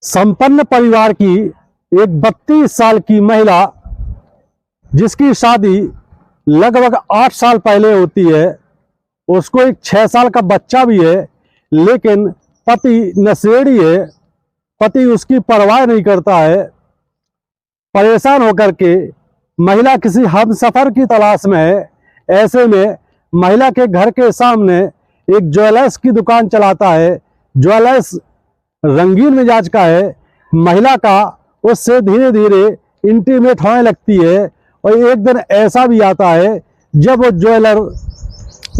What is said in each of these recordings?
संपन्न परिवार की एक 32 साल की महिला जिसकी शादी लगभग 8 साल पहले होती है, उसको एक 6 साल का बच्चा भी है, लेकिन पति नशेड़ी है। पति उसकी परवाह नहीं करता है। परेशान होकर के महिला किसी हमसफर की तलाश में है। ऐसे में महिला के घर के सामने एक ज्वेलर्स की दुकान चलाता है। ज्वेलर्स रंगीन मिजाज का है। महिला का उससे धीरे धीरे इंटीमेट होने लगती है और एक दिन ऐसा भी आता है जब वो ज्वेलर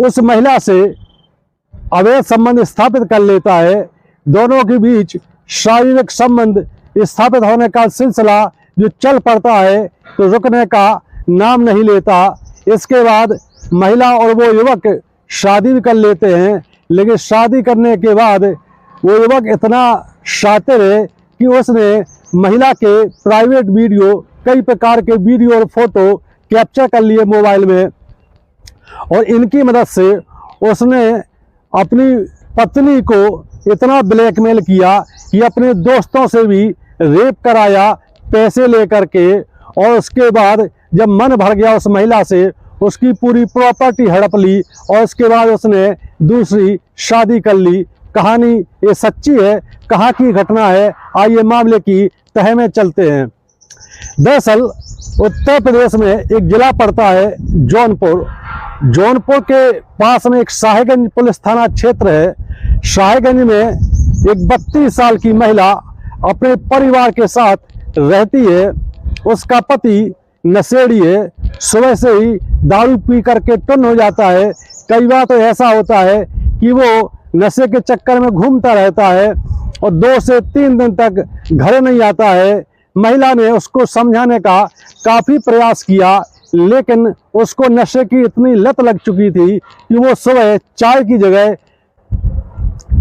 उस महिला से अवैध संबंध स्थापित कर लेता है। दोनों के बीच शारीरिक संबंध स्थापित होने का सिलसिला जो चल पड़ता है तो रुकने का नाम नहीं लेता। इसके बाद महिला और वो युवक शादी भी कर लेते हैं, लेकिन शादी करने के बाद वो युवक इतना शातिर है कि उसने महिला के प्राइवेट वीडियो, कई प्रकार के वीडियो और फोटो कैप्चर कर लिए मोबाइल में, और इनकी मदद से उसने अपनी पत्नी को इतना ब्लैकमेल किया कि अपने दोस्तों से भी रेप कराया पैसे लेकर के। और उसके बाद जब मन भर गया उस महिला से, उसकी पूरी प्रॉपर्टी हड़प ली और उसके बाद उसने दूसरी शादी कर ली। कहानी ये सच्ची है, कहाँ की घटना है, आइए मामले की तह में चलते हैं। दरअसल उत्तर प्रदेश में एक जिला पड़ता है जौनपुर। जौनपुर के पास में एक शाहीगंज पुलिस थाना क्षेत्र है। शाहीगंज में एक 32 साल की महिला अपने परिवार के साथ रहती है। उसका पति नशेड़ी है। सुबह से ही दारू पी करके टुन हो जाता है। कई बार तो ऐसा होता है कि वो नशे के चक्कर में घूमता रहता है और 2 से 3 दिन तक घर नहीं आता है। महिला ने उसको समझाने का काफ़ी प्रयास किया, लेकिन उसको नशे की इतनी लत लग चुकी थी कि वो सुबह चाय की जगह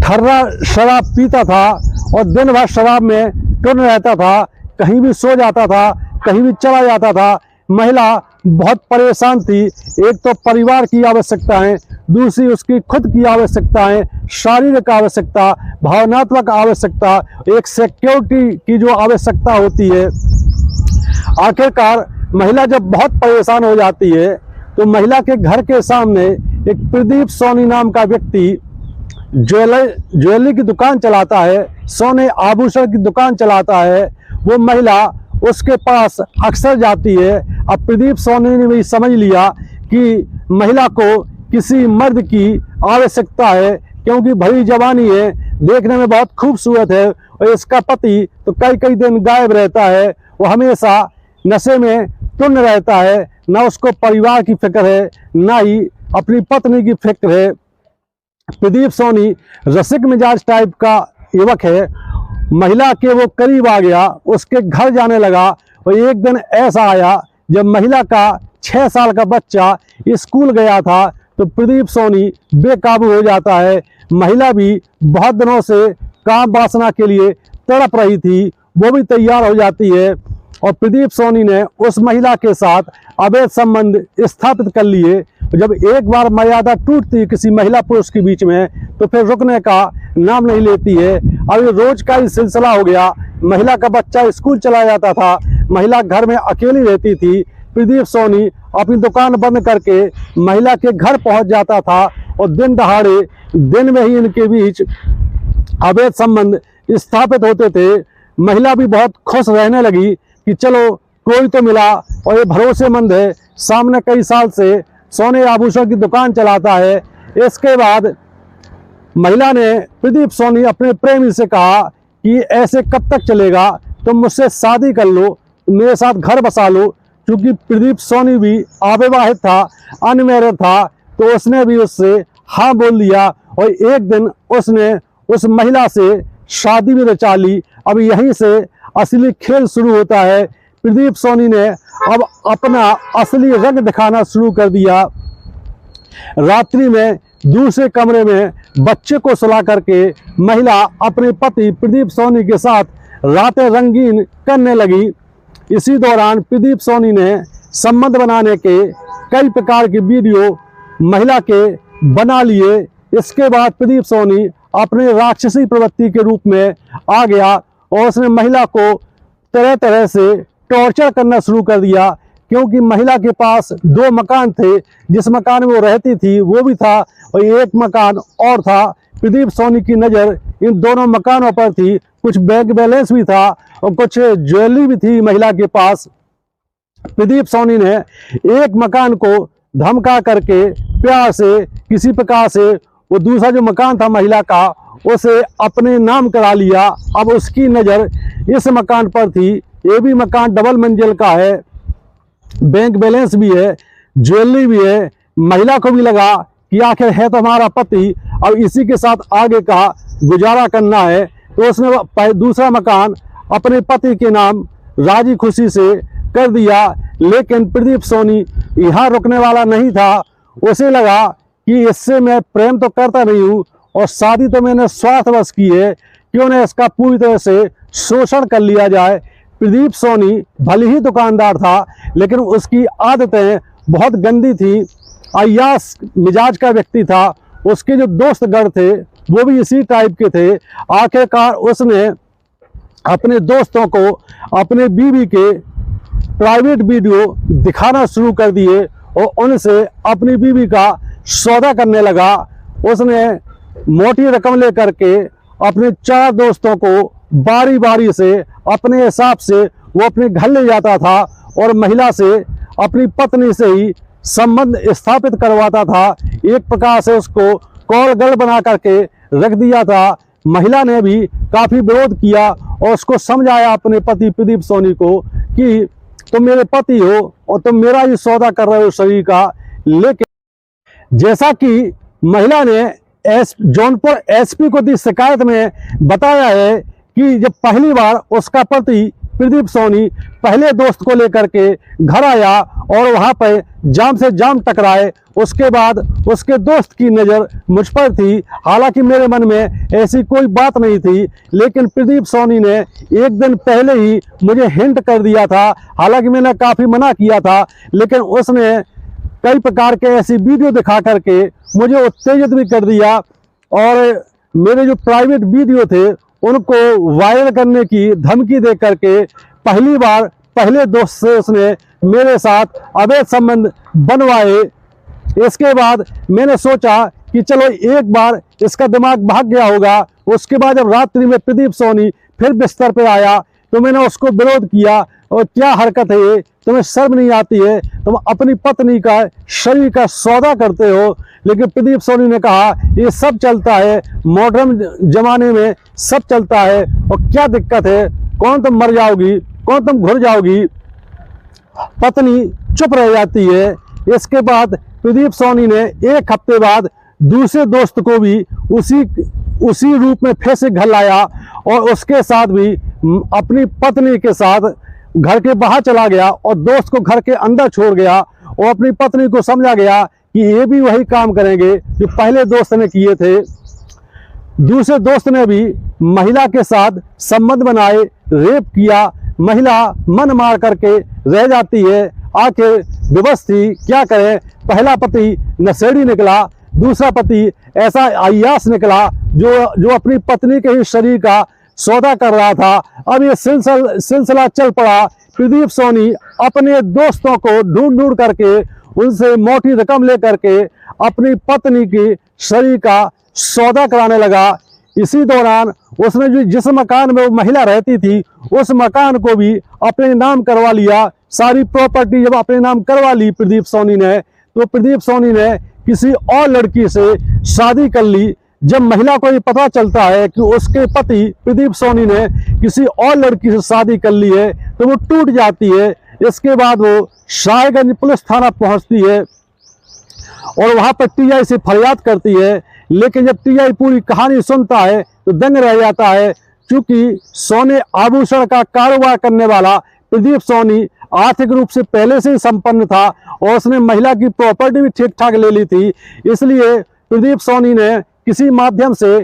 ठर्रा शराब पीता था और दिन भर शराब में टुन रहता था। कहीं भी सो जाता था, कहीं भी चला जाता था। महिला बहुत परेशान थी। एक तो परिवार की आवश्यकताएं, दूसरी उसकी खुद की आवश्यकताएं, शारीरिक आवश्यकता, भावनात्मक आवश्यकता, एक सिक्योरिटी की जो आवश्यकता होती है। आखिरकार महिला जब बहुत परेशान हो जाती है तो महिला के घर के सामने एक प्रदीप सोनी नाम का व्यक्ति ज्वेलरी की दुकान चलाता है, सोने आभूषण की दुकान चलाता है। वो महिला उसके पास अक्सर जाती है। अब प्रदीप सोनी ने भी समझ लिया कि महिला को किसी मर्द की आवश्यकता है, क्योंकि भरी जवानी है, देखने में बहुत खूबसूरत है और इसका पति तो कई कई दिन गायब रहता है। वो हमेशा नशे में टुन रहता है। ना उसको परिवार की फिक्र है, ना ही अपनी पत्नी की फिक्र है। प्रदीप सोनी रसिक मिजाज टाइप का युवक है। महिला के वो करीब आ गया, उसके घर जाने लगा। और एक दिन ऐसा आया जब महिला का 6 साल का बच्चा स्कूल गया था तो प्रदीप सोनी बेकाबू हो जाता है। महिला भी बहुत दिनों से काम वासना के लिए तड़प रही थी, वो भी तैयार हो जाती है और प्रदीप सोनी ने उस महिला के साथ अवैध संबंध स्थापित कर लिए। जब एक बार मर्यादा टूटती है किसी महिला पुरुष के बीच में तो फिर रुकने का नाम नहीं लेती है। अब ये रोज का ही सिलसिला हो गया। महिला का बच्चा स्कूल चला जाता था, महिला घर में अकेली रहती थी। प्रदीप सोनी अपनी दुकान बंद करके महिला के घर पहुंच जाता था और दिन दहाड़े, दिन में ही इनके बीच अवैध संबंध स्थापित होते थे। महिला भी बहुत खुश रहने लगी कि चलो कोई तो मिला और ये भरोसेमंद है, सामने कई साल से सोने आभूषण की दुकान चलाता है। इसके बाद महिला ने प्रदीप सोनी अपने प्रेमी से कहा कि ऐसे कब तक चलेगा, तुम मुझसे शादी कर लो, मेरे साथ घर बसा लो। क्योंकि प्रदीप सोनी भी अविवाहित था, अनमैरिड था, तो उसने भी उससे हाँ बोल दिया और एक दिन उसने उस महिला से शादी भी रचा ली। अब यहीं से असली खेल शुरू होता है। प्रदीप सोनी ने अब अपना असली रंग दिखाना शुरू कर दिया। रात्रि में दूसरे कमरे में बच्चे को सुला करके महिला अपने पति प्रदीप सोनी के साथ रातें रंगीन करने लगी। इसी दौरान प्रदीप सोनी ने संबंध बनाने के कई प्रकार के वीडियो महिला के बना लिए। इसके बाद प्रदीप सोनी अपने राक्षसी प्रवृत्ति के रूप में आ गया और उसने महिला को तरह तरह से टॉर्चर करना शुरू कर दिया, क्योंकि महिला के पास 2 मकान थे। जिस मकान में वो रहती थी वो भी था, और एक मकान और था। प्रदीप सोनी की नज़र इन दोनों मकानों पर थी। कुछ बैंक बैलेंस भी था और कुछ ज्वेलरी भी थी महिला के पास। प्रदीप सोनी ने एक मकान को धमका करके प्यार से किसी प्रकार से वो दूसरा जो मकान था महिला का उसे अपने नाम करा लिया। अब उसकी नज़र इस मकान पर थी। ये भी मकान डबल मंजिल का है, बैंक बैलेंस भी है, ज्वेलरी भी है। महिला को भी लगा कि आखिर है तो हमारा पति, अब इसी के साथ आगे का गुजारा करना है। तो उसने दूसरा मकान अपने पति के नाम राजी खुशी से कर दिया। लेकिन प्रदीप सोनी यहाँ रुकने वाला नहीं था। उसे लगा कि इससे मैं प्रेम तो करता नहीं हूँ और शादी तो मैंने स्वार्थवश की है, क्यों न इसका पूरी तरह से शोषण कर लिया जाए। प्रदीप सोनी भले ही दुकानदार था, लेकिन उसकी आदतें बहुत गंदी थी। अय्याश मिजाज का व्यक्ति था। उसके जो दोस्त गण थे वो भी इसी टाइप के थे। आखिरकार उसने अपने दोस्तों को अपने बीवी के प्राइवेट वीडियो दिखाना शुरू कर दिए और उनसे अपनी बीवी का सौदा करने लगा। उसने मोटी रकम लेकर के अपने 4 दोस्तों को बारी बारी से अपने हिसाब से वो अपने घर ले जाता था और महिला से अपनी पत्नी से ही संबंध स्थापित करवाता था। एक प्रकार से उसको कॉल गर्ल बना करके रख दिया था। महिला ने भी काफ़ी विरोध किया और उसको समझाया अपने पति प्रदीप सोनी को कि तुम मेरे पति हो और तुम मेरा ही सौदा कर रहे हो शरीर का। लेकिन जैसा कि महिला ने जौनपुर एसपी को दी शिकायत में बताया है कि जब पहली बार उसका पति प्रदीप सोनी पहले दोस्त को लेकर के घर आया और वहां पर जाम से जाम टकराए, उसके बाद उसके दोस्त की नज़र मुझ पर थी। हालांकि मेरे मन में ऐसी कोई बात नहीं थी, लेकिन प्रदीप सोनी ने एक दिन पहले ही मुझे हिंट कर दिया था। हालांकि मैंने काफ़ी मना किया था, लेकिन उसने कई प्रकार के ऐसी वीडियो दिखा करके मुझे उत्तेजित भी कर दिया और मेरे जो प्राइवेट वीडियो थे उनको वायरल करने की धमकी दे करके पहली बार पहले दोस्त से उसने मेरे साथ अवैध संबंध बनवाए। इसके बाद मैंने सोचा कि चलो एक बार इसका दिमाग भाग गया होगा। उसके बाद जब रात्रि में प्रदीप सोनी फिर बिस्तर पर आया तो मैंने उसको विरोध किया, और क्या हरकत है ये, तुम्हें शर्म नहीं आती है, तुम अपनी पत्नी का शरीर का सौदा करते हो। लेकिन प्रदीप सोनी ने कहा ये सब चलता है, मॉडर्न जमाने में सब चलता है, और क्या दिक्कत है, कौन तुम मर जाओगी, कौन तुम घुर जाओगी। पत्नी चुप रह जाती है। इसके बाद प्रदीप सोनी ने एक हफ्ते बाद दूसरे दोस्त को भी उसी रूप में फिर से घर लाया और उसके साथ भी अपनी पत्नी के साथ घर के बाहर चला गया और दोस्त को घर के अंदर छोड़ गया और अपनी पत्नी को समझा गया कि ये भी वही काम करेंगे जो पहले दोस्त ने किए थे। दूसरे दोस्त ने भी महिला के साथ संबंध बनाए, रेप किया। महिला मन मार करके रह जाती है। आखिर विवश थी, क्या करे। पहला पति नशेड़ी निकला, दूसरा पति ऐसा अय्याश निकला जो अपनी पत्नी के ही शरीर का सौदा कर रहा था। अब ये सिलसिला चल पड़ा। प्रदीप सोनी अपने दोस्तों को ढूंढ करके उनसे मोटी रकम लेकर के अपनी पत्नी की शरीर का सौदा कराने लगा। इसी दौरान उसने जिस मकान में वो महिला रहती थी उस मकान को भी अपने नाम करवा लिया। सारी प्रॉपर्टी जब अपने नाम करवा ली प्रदीप सोनी ने, तो प्रदीप सोनी ने किसी और लड़की से शादी कर ली। जब महिला को ये पता चलता है कि उसके पति प्रदीप सोनी ने किसी और लड़की से शादी कर ली है तो वो टूट जाती है। इसके बाद वो शाहगंज पुलिस थाना पहुंचती है और वहां पर टीआई से फरियाद करती है। लेकिन जब टीआई पूरी कहानी सुनता है तो दंग रह जाता है, क्योंकि सोने आभूषण का कारोबार करने वाला प्रदीप सोनी आर्थिक रूप से पहले से ही संपन्न था और उसने महिला की प्रॉपर्टी भी ठीक ठाक ले ली थी। इसलिए प्रदीप सोनी ने किसी माध्यम से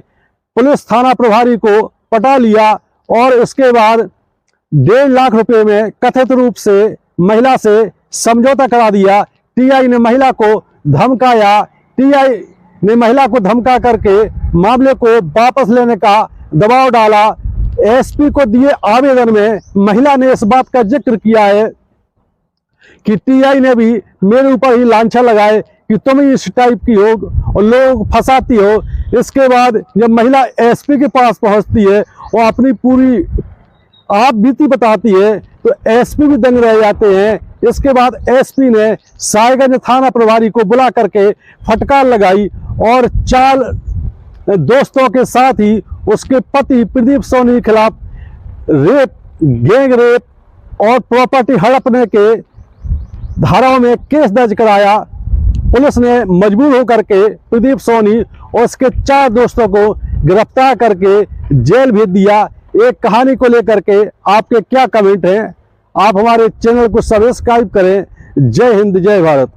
पुलिस थाना प्रभारी को पटा लिया और इसके बाद 1.5 लाख रुपए में कथित रूप से महिला से समझौता करा दिया। टीआई ने महिला को धमकाया। टीआई ने महिला को धमका करके मामले को वापस लेने का दबाव डाला। एसपी को दिए आवेदन में महिला ने इस बात का जिक्र किया है कि टीआई ने भी मेरे ऊपर ही लांछा लगाए कि तुम इस टाइप की हो और लोग फंसाती हो। इसके बाद जब महिला एसपी के पास पहुंचती है और अपनी पूरी आप बीती बताती है तो एसपी भी दंग रह जाते हैं। इसके बाद एसपी ने साहेबगंज थाना प्रभारी को बुला करके फटकार लगाई और 4 दोस्तों के साथ ही उसके पति प्रदीप सोनी के खिलाफ रेप, गैंग रेप और प्रॉपर्टी हड़पने के धाराओं में केस दर्ज कराया। पुलिस ने मजबूर होकर के प्रदीप सोनी और उसके 4 दोस्तों को गिरफ्तार करके जेल भेज दिया। एक कहानी को लेकर के आपके क्या कमेंट हैं? आप हमारे चैनल को सब्सक्राइब करें। जय हिंद, जय भारत।